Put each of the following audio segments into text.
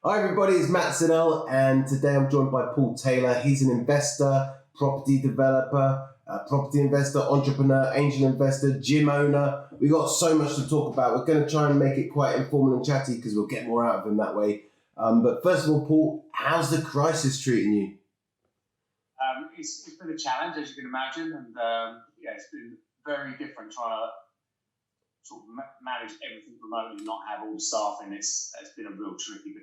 Hi everybody, it's Matt Siddell, and today I'm joined by Paul Taylor. He's an investor, property developer, property investor, entrepreneur, angel investor, gym owner. We got so much to talk about. We're going to try and make it quite informal and chatty because we'll get more out of him that way. But first of all, Paul, how's the crisis treating you? It's been a challenge, as you can imagine, and it's been very different trying to sort of manage everything remotely, not have all the staff in. It's been a real tricky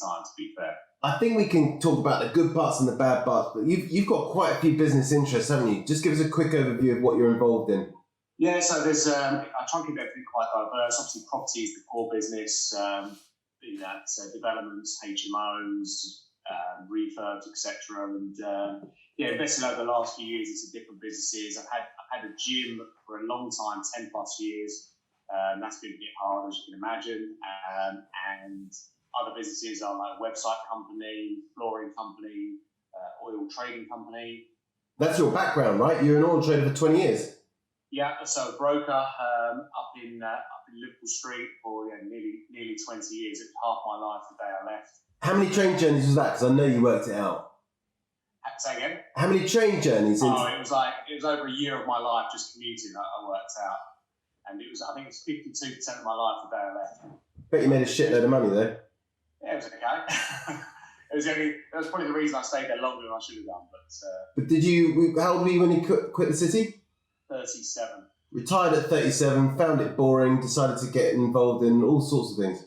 time, to be fair. I think we can talk about the good parts and the bad parts, but you've got quite a few business interests, haven't you? Just give us a quick overview of what you're involved in. Yeah, so there's I try and keep everything quite diverse. Obviously, property is the core business, be that developments, HMOs, refurbs, etc. And investing over the last few years into different businesses. I've had a gym for a long time, 10 plus years. That's been a bit hard, as you can imagine. And other businesses are like a website company, flooring company, oil trading company. That's your background, right? You're an oil trader for 20 years. Yeah, so a broker up in Liverpool Street for nearly 20 years. It was half my life the day I left. How many train journeys was that? Because I know you worked it out. Say again? How many train journeys? It was over a year of my life just commuting that I worked out. And I think it was 52% of my life the day I left. Bet you made a shitload of money though. Yeah, it was okay. That was probably the reason I stayed there longer than I should have done. But how old were you when you quit the city? 37. Retired at 37, found it boring, decided to get involved in all sorts of things.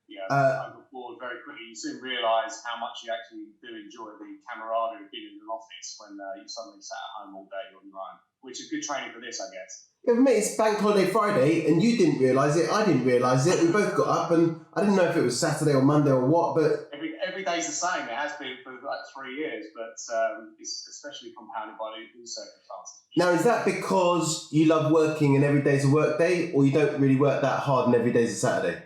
Yeah, I got bored very quickly. You soon realise how much you actually do enjoy the camaraderie of being in an office when you suddenly sat at home all day on your own, which is good training for this, I guess. Yeah, but mate, it's Bank Holiday Friday, and you didn't realise it, I didn't realise it. We both got up, and I didn't know if it was Saturday or Monday or what, but... Every day's the same. It has been for like 3 years, but it's especially compounded by the circumstances. Now, is that because you love working and every day's a work day, or you don't really work that hard and every day's a Saturday?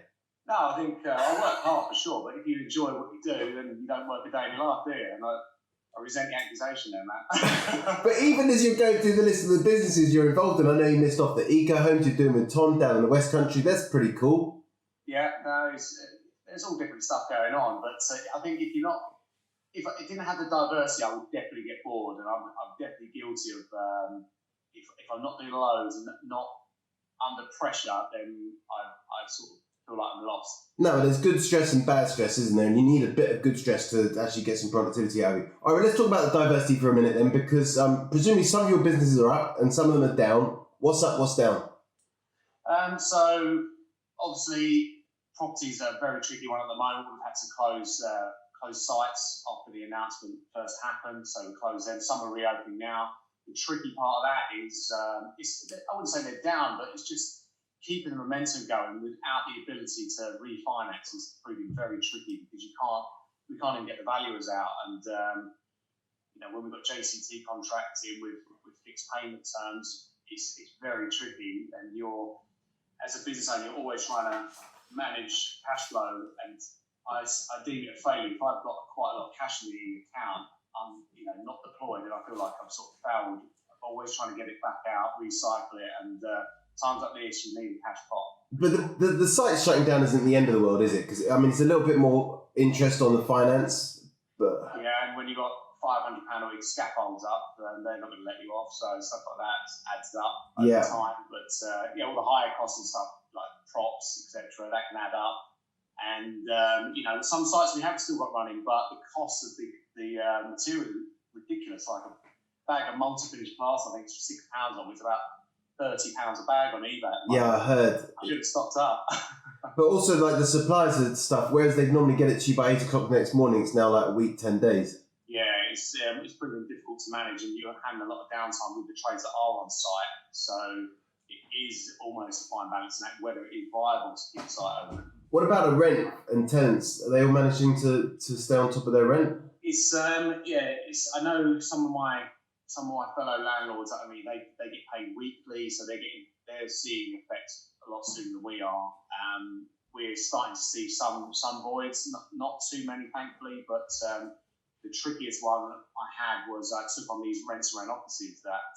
No, I think I work hard for sure, but if you enjoy what you do, then you don't work a day in your life, do you? And I resent the accusation there, Matt. But even as you're going through the list of the businesses you're involved in, I know you missed off the eco homes you're doing with Tom down in the West Country. That's pretty cool. Yeah, no, there's all different stuff going on, but I think if it didn't have the diversity, I would definitely get bored, and I'm definitely guilty of if I'm not doing loads and not under pressure, then I sort of feel like I'm lost. No, there's good stress and bad stress, isn't there? And you need a bit of good stress to actually get some productivity out of it. All right, let's talk about the diversity for a minute then, because presumably some of your businesses are up and some of them are down. What's up, what's down? So obviously properties are a very tricky one at the moment. We've had to close sites after the announcement first happened, so we closed them. Some are reopening now. The tricky part of that is, I wouldn't say they're down, but it's just keeping the momentum going without the ability to refinance is proving very tricky because we can't even get the valuers out. And when we've got JCT contracts in with fixed payment terms, it's very tricky. And as a business owner, you're always trying to manage cash flow, and I deem it a failure. If I've got quite a lot of cash in the account, I'm not deployed, and I feel like I've sort of failed. I'm always trying to get it back out, recycle it, and times like this, you need a cash pot. But the site shutting down isn't the end of the world, is it? Because it's a little bit more interest on the finance, but yeah, and when you got £500 a week scaffolds up, they're not going to let you off. So stuff like that adds up over time. But all the higher costs and stuff like props, etc., that can add up. And some sites we have still got running, but the cost of the material is ridiculous. Like a bag of multi-finish plaster, I think it's £6 on, it's about £30 a bag on eBay. Yeah, I heard. I should have stocked up. But also, like the suppliers and stuff, whereas they'd normally get it to you by 8 o'clock the next morning, it's now like a week, 10 days. Yeah, it's pretty difficult to manage, and you're having a lot of downtime with the trades that are on site. So it is almost a fine balancing act whether it is viable to keep the site open. What about the rent and tenants? Are they all managing to stay on top of their rent? I know some of my fellow landlords. I mean, they get paid weekly, so they're seeing effects a lot sooner than we are. We're starting to see some voids, not too many, thankfully, but the trickiest one I had was I took on these rent-to-rent offices that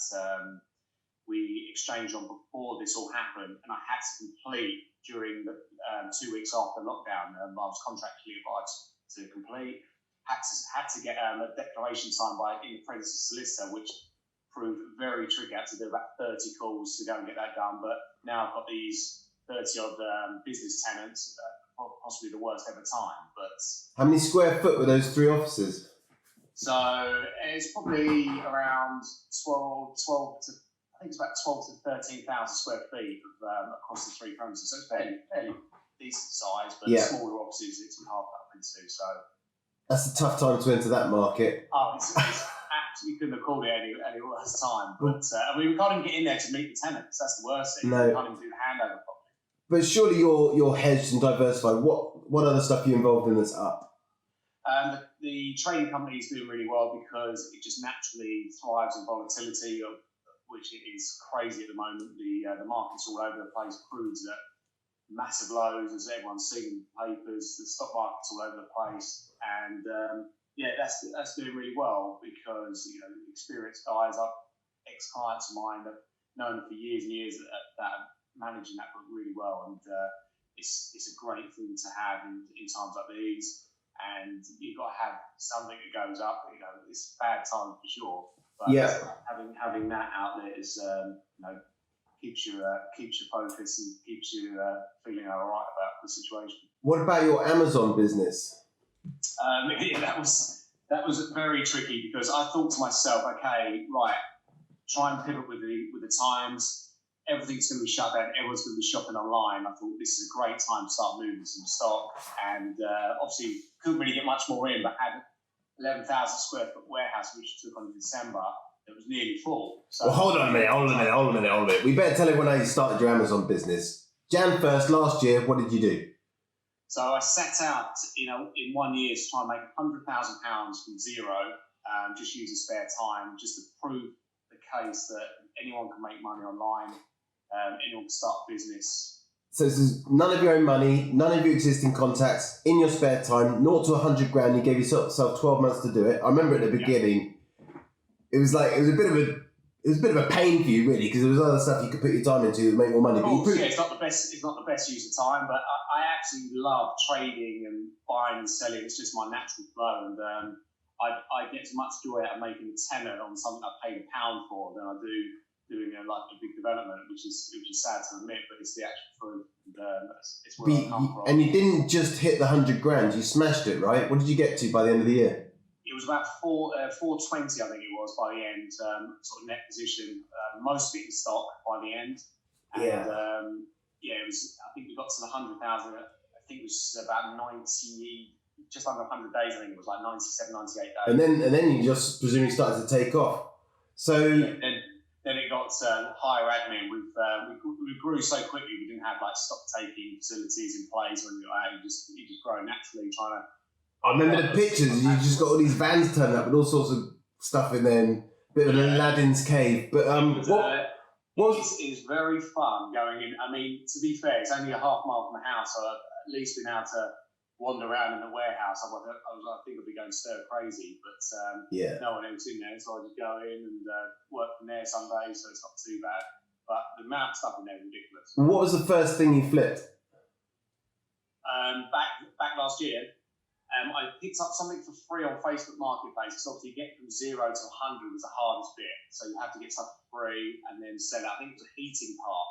we exchanged on before this all happened, and I had to complete during the 2 weeks after lockdown. I was contractually obliged to complete. Had to get a declaration signed by in the presence of solicitor, which proved very tricky. I had to do about 30 calls to go and get that done. But now I've got these 30 odd business tenants, possibly the worst ever time. But how many square foot were those 3 offices? so it's probably around 12 to, I think it's about 12 to 13,000 square feet across the 3 premises. So it's fairly decent size, but smaller offices it's carved up into. So that's a tough time to enter that market. Oh, it's you couldn't have called it any worse time. But we can't even get in there to meet the tenants. That's the worst thing. No. We can't even do the handover properly. But surely you're hedged and diversified. What other stuff are you involved in that's up? The trading company is doing really well because it just naturally thrives in volatility, which is crazy at the moment. The market's all over the place. Crude's at massive lows, as everyone's seen in the papers. The stock market's all over the place, and that's doing really well because experienced guys, ex-clients of mine, have known for years and years that are managing that book really well, and it's a great thing to have in times like these. And you've got to have something that goes up. It's a bad time for sure, but having that outlet is keeps your focus and keeps you feeling all right about the situation. What about your Amazon business? That was very tricky because I thought to myself, okay, right, try and pivot with the times. Everything's going to be shut down. Everyone's going to be shopping online. I thought this is a great time to start moving some stock, and obviously couldn't really get much more in, but had 11,000 square foot warehouse which took on in December. It was nearly full. So well, hold on a minute. We better tell everyone how you started your Amazon business. Jan 1st last year, what did you do? So I set out, in 1 year to try and make £100,000 from zero, just using spare time, just to prove the case that anyone can make money online, anyone can start a business. So this is none of your own money, none of your existing contacts, in your spare time, 0 to 100 grand. You gave yourself 12 months to do it. I remember at the beginning, it was a bit of a pain for you really, because there was other stuff you could put your time into to make more money. Of course, it's not the best use of time, but I actually love trading and buying and selling. It's just my natural flow, and I get as much joy out of making a tenner on something I paid £1 for than I do doing a big development, which is sad to admit, but it's the actual truth. And it's where I come from. And you didn't just hit the 100 grand; you smashed it, right? What did you get to by the end of the year? It was about 420, I think it was by the end, sort of net position. Most of it in stock by the end. And, it was. I think we got to the 100,000. I think it was about 90, just under 100 days. I think it was like 97, 98 days. And then you just presumably started to take off. So then it got higher admin. We grew so quickly. We didn't have stock taking facilities in place. When you just grow naturally, trying to. I remember the pictures. You just got all these vans turning up with all sorts of stuff in there, and a bit of an Aladdin's cave. But it was very fun going in. I mean, to be fair, it's only a half mile from the house, so I've at least been able to wander around in the warehouse. I think I'd be going stir crazy, but no one else in there, so I just go in and work from there some days, so it's not too bad. But the amount of stuff in there is ridiculous. What was the first thing you flipped? Back last year. I picked up something for free on Facebook Marketplace, because obviously getting from 0 to 100 was the hardest bit. So you had to get stuff for free and then sell it. I think it was a heating part.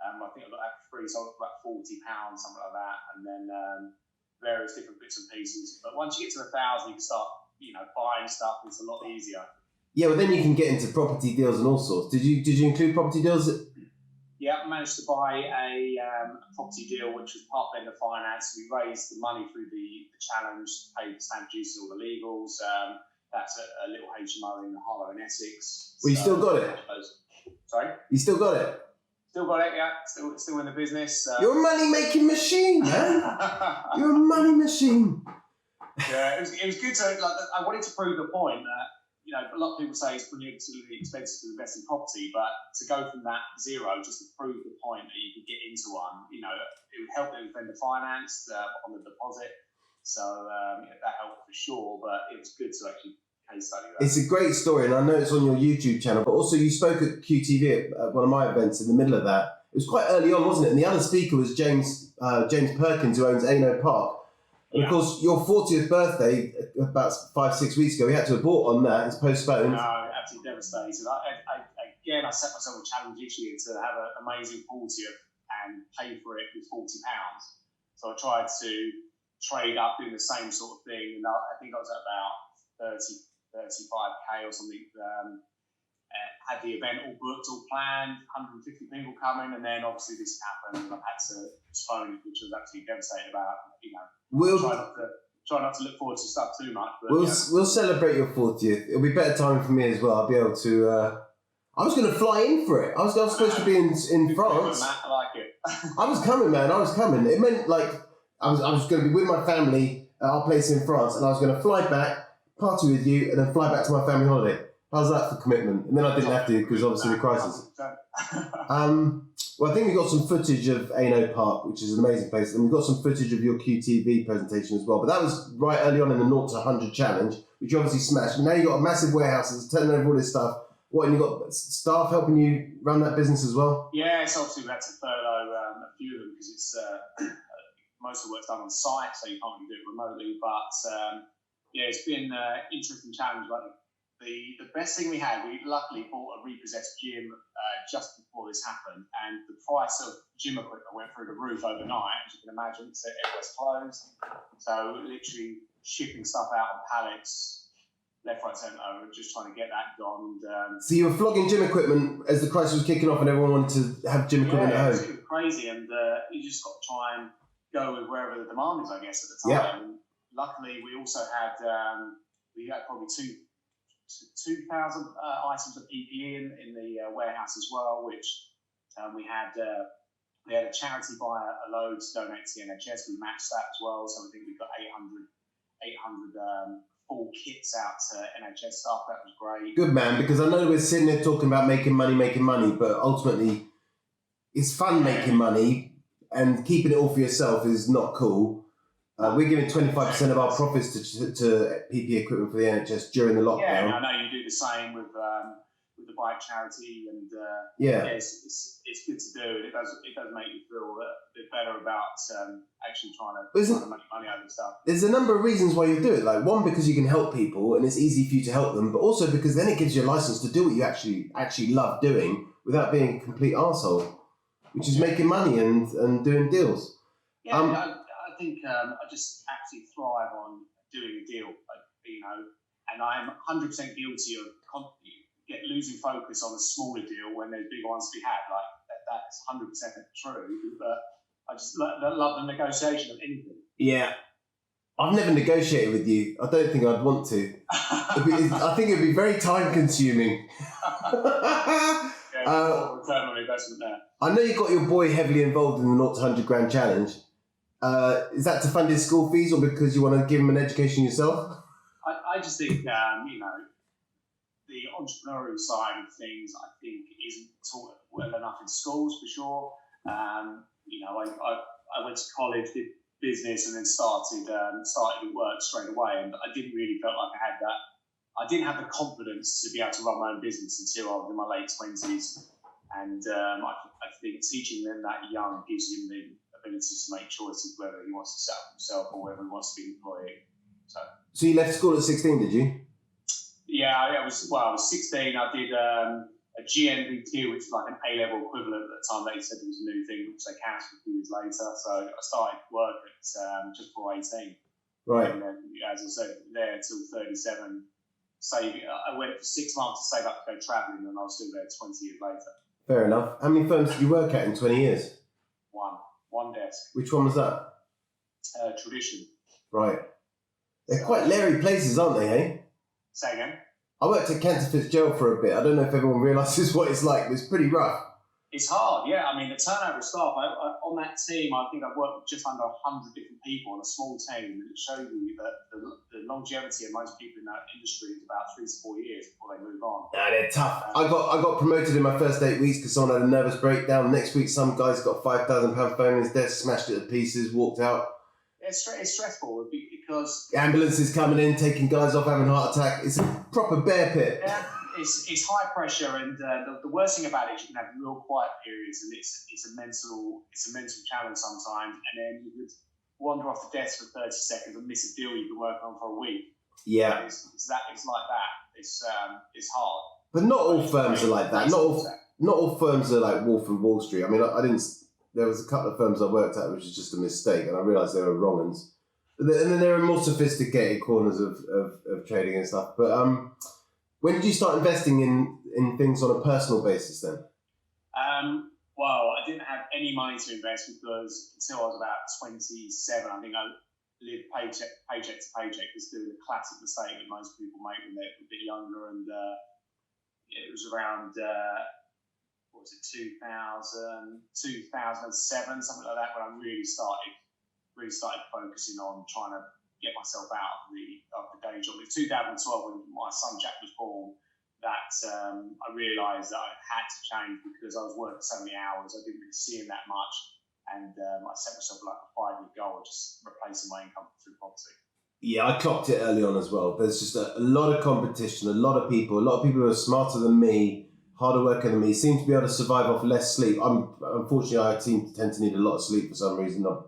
I think I got that for free, so I got about £40, something like that, and then various different bits and pieces. But once you get to 1,000, you can start, buying stuff. It's a lot easier. Yeah, well, then you can get into property deals and all sorts. Did you include property deals? Yeah, I managed to buy a property deal, which was part vendor finance. We raised the money through the challenge, paid stamp duty, all the legals. That's a little HMO in Harlow in Essex. Well, you still got it? Sorry? You still got it? Still got it, yeah. Still in the business. You're a money-making machine, man. You're a money machine. Yeah, it was good to, I wanted to prove the point that, a lot of people say it's prohibitively expensive to invest in property, but to go from that 0 just to prove the point that you could get into one, it would help them with vendor finance on the deposit. So that helped for sure, but it was good to actually case study that. It's a great story, and I know it's on your YouTube channel, but also you spoke at QTV at one of my events in the middle of that, It was quite early on, wasn't it? And the other speaker was James Perkins, who owns Ano Park. And of course, your 40th birthday, about 5-6 weeks ago, we had to abort on that. It's postponed. No, absolutely devastated. Again, I set myself a challenge each year to have an amazing 40th and pay for it with £40. So I tried to trade up doing the same sort of thing. And I think I was at about 35k or something. Had the event all booked, all planned, 150 people coming, and then obviously this happened, and I've had to postpone it, which I was absolutely devastated about. Try not to look forward to stuff too much. But, we'll celebrate your 40th. It'll be better time for me as well. I'll be able to. I was going to fly in for it. I was supposed to be in France. Matt, I like it. I was coming, man. I was coming. It meant like I was going to be with my family at our place in France, and I was going to fly back, party with you, and then fly back to my family holiday. How's that for commitment? And then I didn't have to because obviously the crisis. Well, I think we got some footage of Ano Park, which is an amazing place, and we've got some footage of your QTV presentation as well. But that was right early on in the 0 to 100 challenge, which you obviously smashed. And now you've got a massive warehouse that's turning over all this stuff. What, and you've got staff helping you run that business as well? Yeah, so obviously we had to furlough a few of them because it's most of the work's done on site, so you can't really do it remotely. But yeah, it's been an interesting challenge. Like the best thing we had, we luckily bought a repossessed gym just before this happened, and the price of gym equipment went through the roof overnight, as you can imagine. So it was closed. So literally shipping stuff out on pallets, left, right, centre, just trying to get that gone. So you were flogging gym equipment as the crisis was kicking off, and everyone wanted to have gym equipment at home. It was crazy, and you just got to try and go with wherever the demand is, I guess, at the time. Yeah. And luckily, we also had probably 2,000 items of PPE in the warehouse as well, which we had a charity buy a load to donate to the NHS. We matched that as well, so I think we got 800 full kits out to NHS staff. That was great. Good, man, because I know we're sitting there talking about making money, but ultimately it's fun making money, and keeping it all for yourself is not cool. We're giving 25% of our profits to PPE equipment for the NHS during the lockdown. Yeah, and I know you do the same with the bike charity, and it's good to do. It does make you feel a bit better about actually trying to make money out of stuff. There's a number of reasons why you do it. Like, one, because you can help people and it's easy for you to help them, but also because then it gives you a license to do what you actually love doing without being a complete arsehole, which is making money and doing deals. Yeah, I think I just actually thrive on doing a deal, and I'm 100% guilty of losing focus on a smaller deal when there's bigger ones to be had. Like that's 100% true, but I just love the negotiation of anything. Yeah. I've never negotiated with you. I don't think I'd want to. I think it'd be very time consuming. Return on investment there. I know you got your boy heavily involved in the 0 to 100 grand challenge. Is that to fund his school fees or because you want to give him an education yourself? I just think, the entrepreneurial side of things, I think, isn't taught well enough in schools, for sure. I went to college, did business, and then started work straight away, and I didn't really feel like I had that. I didn't have the confidence to be able to run my own business until I was in my late 20s, and I think teaching them that young gives him the ability to make choices whether he wants to set up himself or whether he wants to be an employee. So you left school at 16, did you? Yeah, I was 16. I did a GNVQ, which is like an A-level equivalent at the time. They said it was a new thing, which they cancelled a few years later. So I started work at just before 18. Right. And then, as I said, there till 37. I went for 6 months to save up to go travelling, and I was still there 20 years later. Fair enough. How many firms did you work at in 20 years? One desk. Which one was that? Tradition. Right. They're quite leery places, aren't they, hey? Say again? I worked at Cantor Fitzgerald for a bit. I don't know if everyone realises what it's like, but it's pretty rough. It's hard, yeah. I mean, the turnover of staff, on that team, I think I've worked with just under 100 different people on a small team, and it shows you that the longevity of most people in that industry is about 3 to 4 years before they move on. Yeah, they're tough. I got promoted in my first 8 weeks because someone had a nervous breakdown. Next week, some guy's got a £5,000 phone in his desk, smashed it to pieces, walked out. It's stressful because... Ambulances coming in, taking guys off, having a heart attack. It's a proper bear pit. Yeah, it's high pressure, and the worst thing about it is you can have real quiet periods, and it's a mental challenge sometimes, and then you could wander off the desk for 30 seconds and miss a deal you've been working on for a week. Yeah, it's like that. It's hard. But not all firms are like that. Not all firms are like Wolf and Wall Street. I mean, I didn't. There was a couple of firms I worked at which was just a mistake, and I realised they were wrong uns. And then there are more sophisticated corners of trading and stuff. But when did you start investing in things on a personal basis then? Well, I didn't have any money to invest because until I was about 27, I think I lived paycheck to paycheck, just doing the classic mistake that most people make when they're a bit younger. And it was around, 2007, something like that, when I really started focusing on trying to get myself out of the day job. It was 2012 when my son Jack was born that I realised that I had to change because I was working so many hours. I didn't really see him that much, and I set myself like a 5-year goal of just replacing my income through property. Yeah, I clocked it early on as well. There's just a lot of competition, a lot of people who are smarter than me, harder worker than me, seem to be able to survive off less sleep. Unfortunately, I tend to need a lot of sleep for some reason. I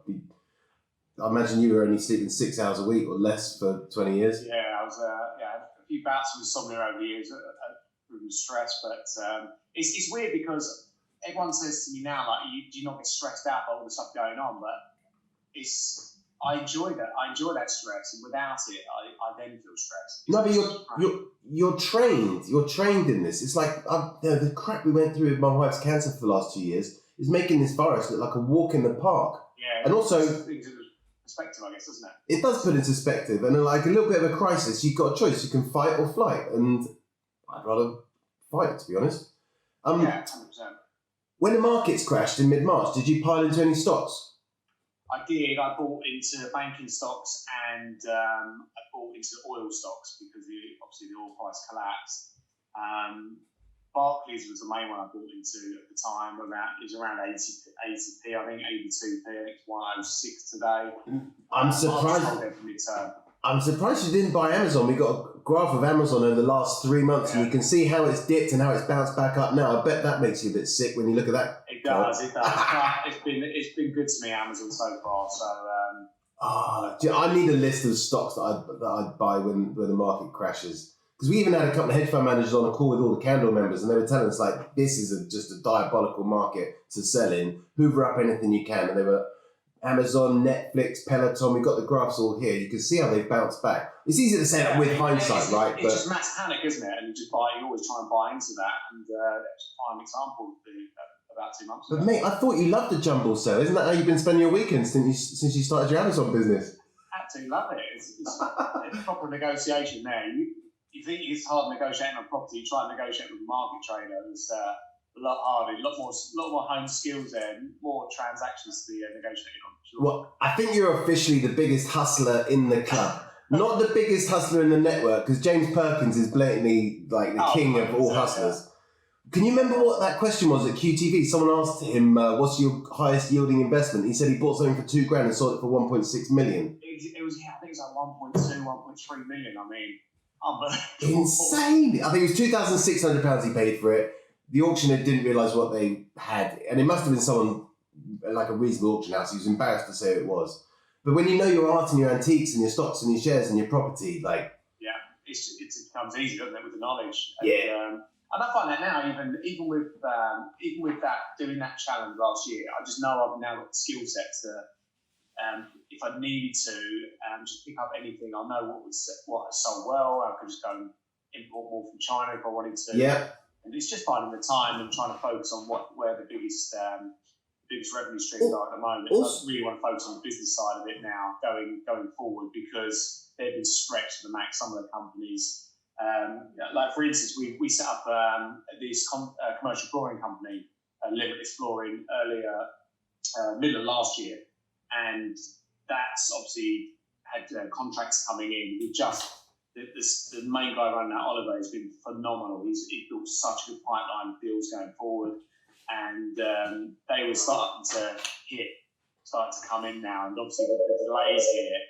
imagine you were only sleeping 6 hours a week or less for 20 years. Yeah, I was. A few bouts of insomnia over the years, from stress. But it's weird because everyone says to me now, like, do you not get stressed out by all the stuff going on? But I enjoy that. I enjoy that stress, and without it, I then feel stressed. No, but you're trained. You're trained in this. It's like the crap we went through with my wife's cancer for the last 2 years is making this virus look like a walk in the park. Yeah, and also perspective, I guess, doesn't it? It does put into perspective, and like a little bit of a crisis, you've got a choice. You can fight or flight, and I'd rather fight, to be honest. Yeah, 100%. When the markets crashed in mid-March, did you pile into any stocks? I did. I bought into banking stocks and I bought into oil stocks because obviously the oil price collapsed. Barclays was the main one I bought into at the time. It was around 80p, I think 82p. I think it's 106 today. I'm surprised you didn't buy Amazon. We got a graph of Amazon over the last 3 months, and you can see how it's dipped and how it's bounced back up now. I bet that makes you a bit sick when you look at that. It does. It's been good to me, Amazon, so far. So I need a list of stocks that I'd buy when the market crashes. Because we even had a couple of hedge fund managers on a call with all the Qandor members, and they were telling us, like, this is just a diabolical market to sell in. Hoover up anything you can. And they were Amazon, Netflix, Peloton. We've got the graphs all here. You can see how they've bounced back. It's easy to say that with hindsight, right? It's just mass panic, isn't it? And you always try and buy into that. And that's a prime example about 2 months ago. But mate, I thought you loved the jumble sale. Isn't that how you've been spending your weekends since you started your Amazon business? Absolutely love it. It's proper negotiation there. You think it's hard negotiating on property, you try and negotiate with a market trader. It's a lot harder, a lot more home skills there, more transactions to be negotiated on. Sure. Well, I think you're officially the biggest hustler in the club. Not the biggest hustler in the network, because James Perkins is blatantly like the king of all hustlers. Yeah. Can you remember what that question was at QTV? Someone asked him, what's your highest yielding investment? He said he bought something for $2,000 and sold it for 1.6 million. It was, I think it was like 1.2, 1.3 million. I mean, insane. I think it was £2,600 he paid for it. The auctioneer didn't realise what they had, and it must have been someone like a reasonable auction house. He was embarrassed to say who it was. But when you know your art and your antiques and your stocks and your shares and your property, like, yeah, it becomes easy, doesn't it, with the knowledge? Yeah. And I find that now, even with that, doing that challenge last year, I just know I've now got the skill set to. If I needed to, just pick up anything, I know what has sold well. I could just go and import more from China if I wanted to. Yeah. And it's just finding the time and trying to focus on where the biggest revenue streams are at the moment. I really want to focus on the business side of it now, going forward, because they've been stretched to the max. Some of the companies, like for instance, we set up this commercial flooring company, Limitless Flooring, middle of last year. And that's obviously had contracts coming in. The main guy running that, Oliver, has been phenomenal. He's built such a good pipeline of deals going forward, and they were starting to come in now. And obviously with the delays here,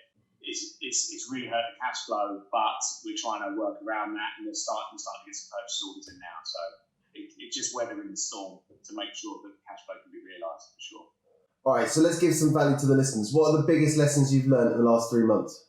it's really hurt the cash flow, but we're trying to work around that, and we're starting to get some purchase orders in now. So it's just weathering the storm to make sure that the cash flow can be realised for sure. All right, so let's give some value to the listeners. What are the biggest lessons you've learned in the last 3 months?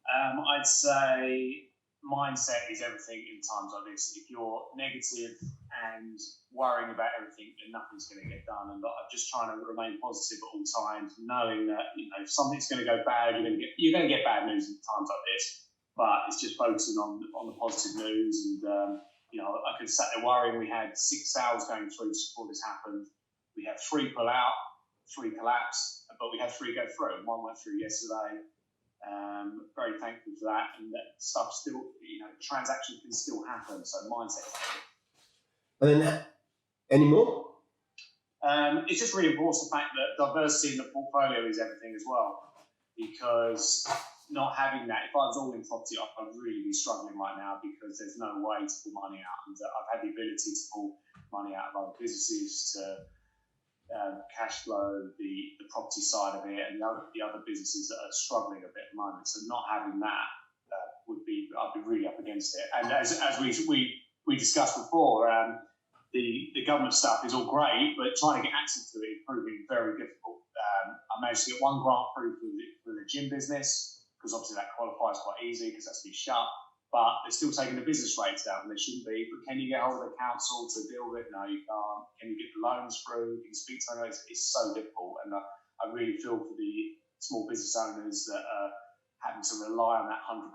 I'd say mindset is everything in times like this. If you're negative and worrying about everything, then nothing's going to get done. And I'm just trying to remain positive at all times, knowing that if something's going to go bad, you're going to get bad news in times like this. But it's just focusing on the positive news. And I could have sat there worrying. We had 6 sales going through before this happened. We had 3 pull out, 3 collapse, but we had 3 go through. 1 went through yesterday. Very thankful for that, and that stuff still, transactions can still happen. So mindset. And then, any more? It just reinforced the fact that diversity in the portfolio is everything as well. Because not having that, if I was all in property, I'd really be struggling right now because there's no way to pull money out. And I've had the ability to pull money out of other businesses to cash flow, the property side of it, and the other businesses that are struggling a bit at the moment. So not having that I'd be really up against it. And as we discussed before, the government stuff is all great, but trying to get access to it is proving very difficult. I managed to get 1 grant through for the gym business, because obviously that qualifies quite easy because that's been shut. But they're still taking the business rates out, and they shouldn't be. But can you get hold of the council to deal with it? No, you can't. Can you get the loans through? Can you speak to them? It's so difficult. And I really feel for the small business owners that are having to rely on that 100%.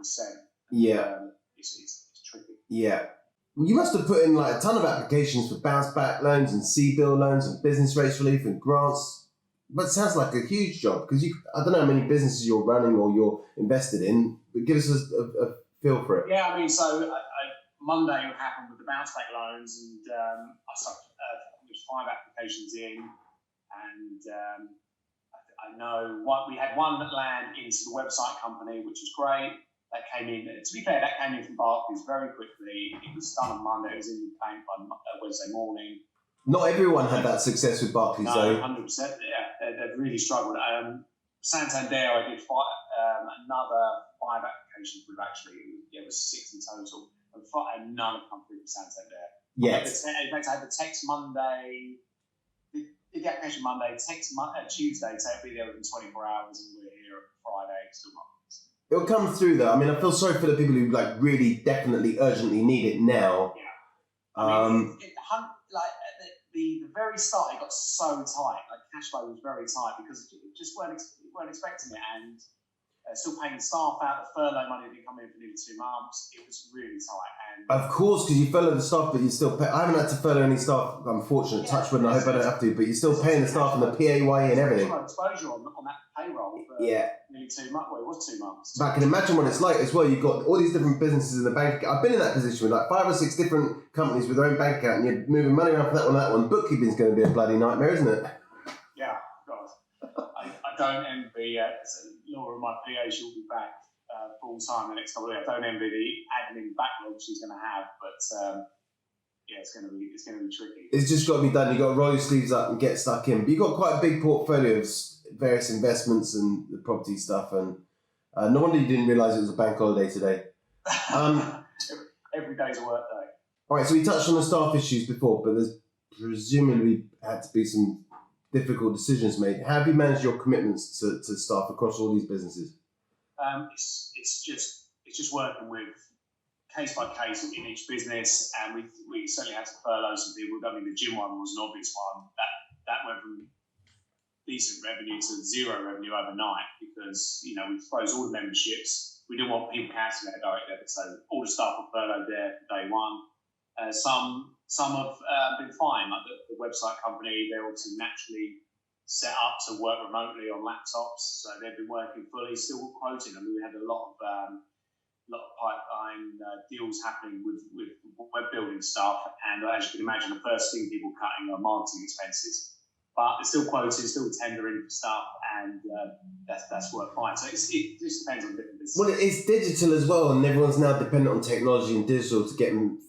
Yeah. It's tricky. Yeah. You must have put in like a ton of applications for bounce back loans and Siddell loans and business rates relief and grants. But it sounds like a huge job because I don't know how many businesses you're running or you're invested in, but give us a feel for it. Yeah, I mean, so Monday happened with the bounce back loans, and I started with 5 applications in, and I know we had 1 that land into the website company, which was great. That came in. To be fair, that came in from Barclays very quickly. It was done on Monday. It was in the bank by Wednesday morning. Not everyone had that success with Barclays, though. 100%. Yeah, they've really struggled. Santander, I did another 5 applications with it was 6 in total, and none have come through for Santander. Yes. In fact, I had the text Monday, did the application Monday, text Tuesday, so it'll be there within 24 hours, and we're here on Friday, still not. It'll come through though. I mean, I feel sorry for the people who really definitely urgently need it now. Yeah. I mean, the very start, it got so tight. Cash flow was very tight because it just weren't expecting it, and still paying staff out. The furlough money didn't come in for nearly 2 months. It was really tight. And of course, because you furlough the staff, but you still pay. I haven't had to furlough any staff. I'm fortunate, touch wood, and I hope I don't have to. But you're still paying the staff and the PAYE and everything. Exposure on that payroll for nearly 2 months. Well, it was 2 months. But I can imagine what it's like as well. You've got all these different businesses in the bank. I've been in that position with 5 or 6 different companies with their own bank account, and you're moving money around for that one. Bookkeeping's going to be a bloody nightmare, isn't it? Yeah, God. I don't envy. Laura, my PA, she'll be back full time the next couple of days. I don't envy the admin backlog she's going to have, but it's going to be tricky. It's just got to be done. You've got to roll your sleeves up and get stuck in. But you've got quite a big portfolio of various investments and the property stuff, and no wonder you didn't realise it was a bank holiday today. Every day's a work day. All right, so we touched on the staff issues before, but there's presumably had to be some difficult decisions made. How have you managed your commitments to staff across all these businesses? It's just working with case by case in each business, and we certainly had to furlough some people. I mean, the gym one was an obvious one. That went from decent revenue to 0 revenue overnight because we froze all the memberships. We didn't want people cancelling their direct debit, so all the staff were furloughed there day one. Some have been fine, like the website company. They're obviously naturally set up to work remotely on laptops, so they've been working fully, still quoting. I mean, we had a lot of pipeline deals happening with web building stuff, and as you can imagine, the first thing people cutting are marketing expenses. But they're still quoting, still tendering for stuff, and that's worked fine. So it just depends on different businesses. Well, it's digital as well, and everyone's now dependent on technology and digital to get them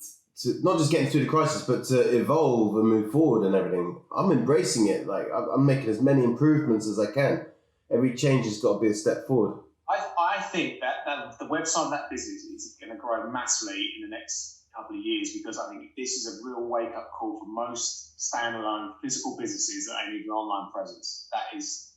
to not just getting through the crisis, but to evolve and move forward and everything. I'm embracing it. I'm making as many improvements as I can. Every change has got to be a step forward. I think that the website of that business is going to grow massively in the next couple of years, because I think this is a real wake-up call for most standalone physical businesses that they need an online presence. That is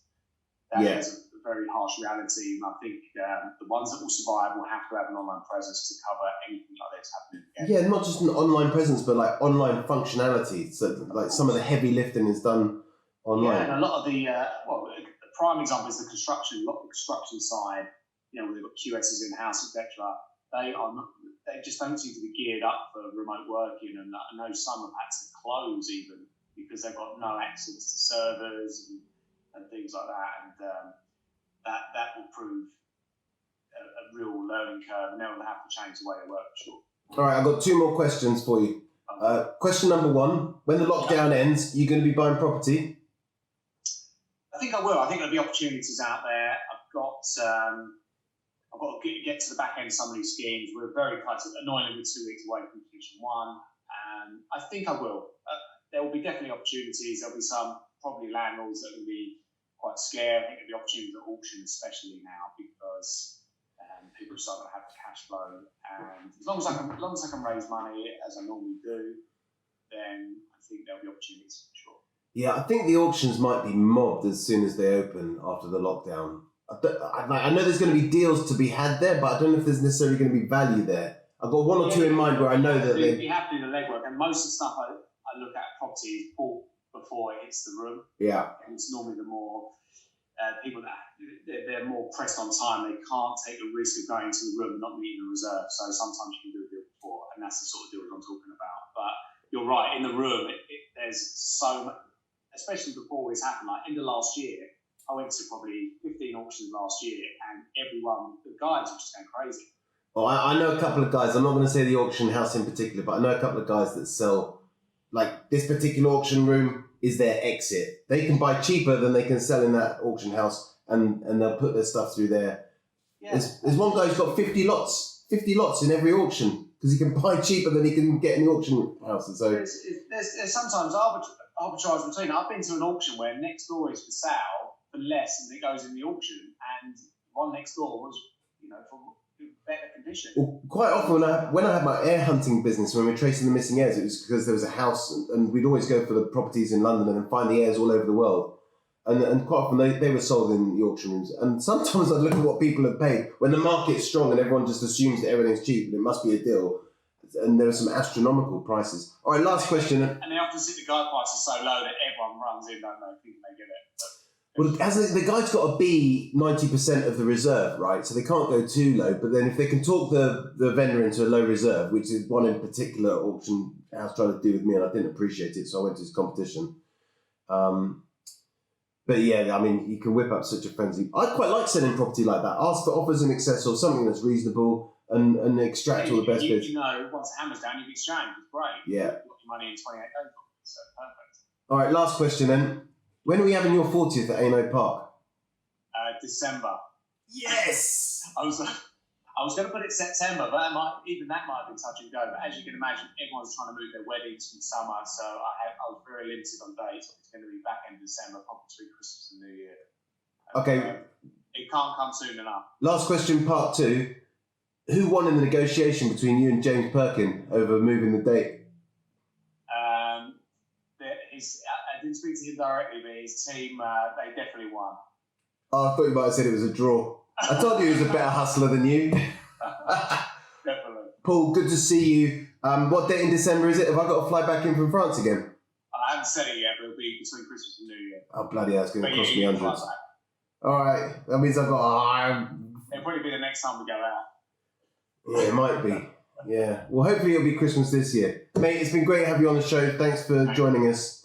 a very harsh reality, and I think the ones that will survive will have to have an online presence to cover anything like this happening again. Yeah, not just an online presence, but like online functionality. So like some of the heavy lifting is done online. Yeah, and a lot of the prime example is the construction. A lot of the construction side, you know, where they've got QSs in house, etc. They just don't seem to be geared up for remote working, and I know some have had to close even because they've got no access to servers and things like that, and that will prove a real learning curve, and they'll have to change the way they work for sure. All right, I've got 2 more questions for you. Question number 1: when the lockdown ends, you're going to be buying property? I think I will. I think there'll be opportunities out there. I've got to get to the back end of some of these schemes. We're very close. Annoyingly, we're 2 weeks away from completion 1. I think I will. There will be definitely opportunities. There'll be some probably landlords that will be quite scared. I think there'll be opportunities at auction, especially now, because people are starting to have the cash flow. And as long as I can raise money as I normally do, then I think there'll be opportunities for sure. Yeah, I think the auctions might be mobbed as soon as they open after the lockdown. I know there's going to be deals to be had there, but I don't know if there's necessarily going to be value there. I've got 1 or 2 in mind where I know that you have to do the legwork, and most of the stuff I look at property is bought before it hits the room. Yeah, and it's normally the more people that they're more pressed on time. They can't take the risk of going to the room and not meeting the reserve. So sometimes you can do a deal before, and that's the sort of deal I'm talking about. But you're right, in the room, there's so much, especially before this happened. Like in the last year, I went to probably 15 auctions last year, and the guys were just going crazy. Well, I know a couple of guys. I'm not going to say the auction house in particular, but I know a couple of guys that sell, like this particular auction room is their exit. They can buy cheaper than they can sell in that auction house, and they'll put their stuff through there. Yeah. There's one guy who's got 50 lots in every auction because he can buy cheaper than he can get in the auction houses. So there's sometimes arbitrage between. I've been to an auction where next door is for sale for less than it goes in the auction, and one next door was, for better condition. Well, quite often when I had my air hunting business, when we were tracing the missing heirs, it was because there was a house, and we'd always go for the properties in London and then find the heirs all over the world. And quite often they were sold in the auction rooms. And sometimes I'd look at what people have paid when the market's strong and everyone just assumes that everything's cheap and it must be a deal. And there are some astronomical prices. All right, last question. And they often see the guide price is so low that everyone runs in, don't they, thinking they get it. Well, as the guy's got to be 90% of the reserve, right? So they can't go too low. But then if they can talk the vendor into a low reserve, which is one in particular auction house tried to do with me, and I didn't appreciate it, so I went to his competition. But yeah, I mean, you can whip up such a frenzy. I quite like selling property like that. Ask for offers in excess or something that's reasonable and extract all the best bits. Once the hammer's down, you exchange. It's great. Yeah. You got your money in 28 days. So perfect. All right, last question then. When are we having your 40th at Ayno Park? December. Yes! I was going to put it September, but that might have been touch and go. But as you can imagine, everyone's trying to move their weddings from summer, so I was very limited on dates. It's going to be back in December, probably between Christmas and New Year. Okay. It can't come soon enough. Last question, part 2. Who won in the negotiation between you and James Perkin over moving the date? I didn't speak to him directly, but his team, they definitely won. Oh, I thought you might have said it was a draw. I told you he was a better hustler than you. Definitely. Paul, good to see you. What date in December is it? Have I got to fly back in from France again? I haven't said it yet, but it'll be between Christmas and New Year. Oh, bloody hell, it's going to cost me hundreds. Back. All right, that means I've got... It'll probably be the next time we go out. Yeah, it might be. Yeah. Well, hopefully it'll be Christmas this year. Mate, it's been great to have you on the show. Thanks for joining us.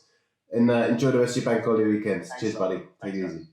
And enjoy the rest of your bank holiday weekend. Cheers, buddy. Take it easy.